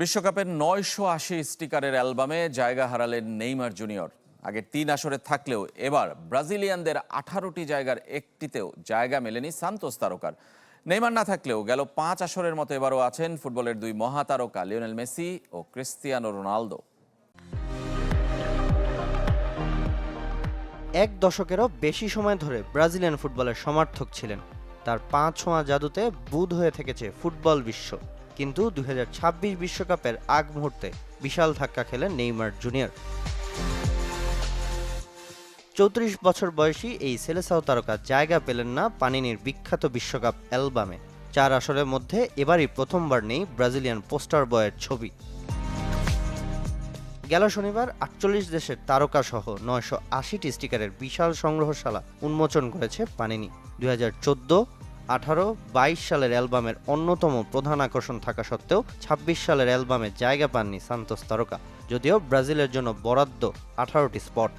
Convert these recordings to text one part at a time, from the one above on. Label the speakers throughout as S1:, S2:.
S1: বিশ্বকাপের ৯৮০ স্টিকারের অ্যালবামে জায়গা হারালেন নেইমার জুনিয়র। আগের ৩ আসরে থাকলেও এবার ব্রাজিলিয়ানদের ১৮টি জায়গার একটিতেও জায়গা মেলেনি সান্তোস তারকার। নেইমার না থাকলেও গেল ৫ আসরের মতো এবারও আছেন ফুটবলের দুই মহাতারকা লিওনেল মেসি ও ক্রিস্টিয়ানো রোনালদো।
S2: এক দশকেরও বেশি সময় ধরে ব্রাজিলিয়ান ফুটবলের সমার্থক ছিলেন। তার ৫ ছোঁয়া জাদুতে বুঁদ হয়ে থেকেছে ফুটবল বিশ্ব। কিন্তু ২০২৬ বিশ্বকাপের আগ মুহূর্তে বিশাল ধাক্কা খেলেন নেইমার জুনিয়র। ৩৪ বছর বয়সী এই সেলেসাও তারকা জায়গা পেলেন না পানিনির বিখ্যাত বিশ্বকাপ অ্যালবামে। ৪ আসরের মধ্যে এবারই প্রথমবার নেই ব্রাজিলিয়ান পোস্টার বয়ের ছবি। গেল শনিবার ৪৮ দেশের তারকা সহ ৯৮০টি স্টিকারের বিশাল সংগ্রহশালা উন্মোচন করেছে পানিনি। ২০১৪, ১৮, ২২ সালের অ্যালবামের অন্যতম প্রধান আকর্ষণ থাকা সত্ত্বেও ২৬ সালের অ্যালবামে জায়গা পাননি সান্তোস তারকা, যদিও ব্রাজিলের জন্য বরাদ্দ ১৮টি স্পট।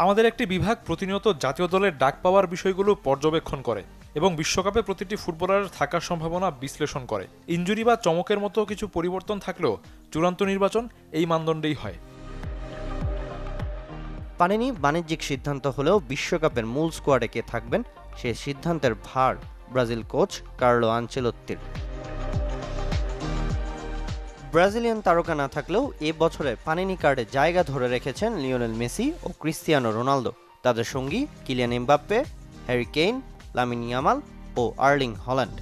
S3: আমাদের একটি বিভাগ প্রতিনিয়ত জাতীয় দলের ডাক পাওয়ার বিষয়গুলো পর্যবেক্ষণ করে এবং বিশ্বকাপে প্রতিটি ফুটবলারের থাকার সম্ভাবনা বিশ্লেষণ করে। ইনজুরি বা চমকের মতো কিছু পরিবর্তন থাকলেও চূড়ান্ত নির্বাচন এই মানদণ্ডেই হয়।
S2: পানিনি বাণিজ্যিক সিদ্ধান্ত হলেও বিশ্বকাপের মূল স্কোয়াডে কে থাকবেন সে সিদ্ধান্তের ভার ব্রাজিল কোচ কার্লো আনচেলোত্তির। ব্রাজিলিয়ান তারকা না থাকলেও এ বছরে পানিনি কার্ডে জায়গা ধরে রেখেছেন লিওনেল মেসি ও ক্রিস্টিয়ানো রোনালদো। তাদের সঙ্গী Kylian Mbappe, Harry Kane, Lamine Yamal ও আর্লিং হল্যান্ড।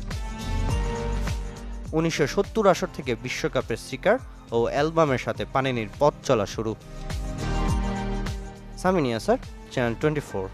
S2: ১৯৭০ আসর থেকে বিশ্বকাপের স্টিকার ও অ্যালবামের সাথে পানিনির পথ চলা শুরু। সামিন ইয়াসার, চ্যানেল 24।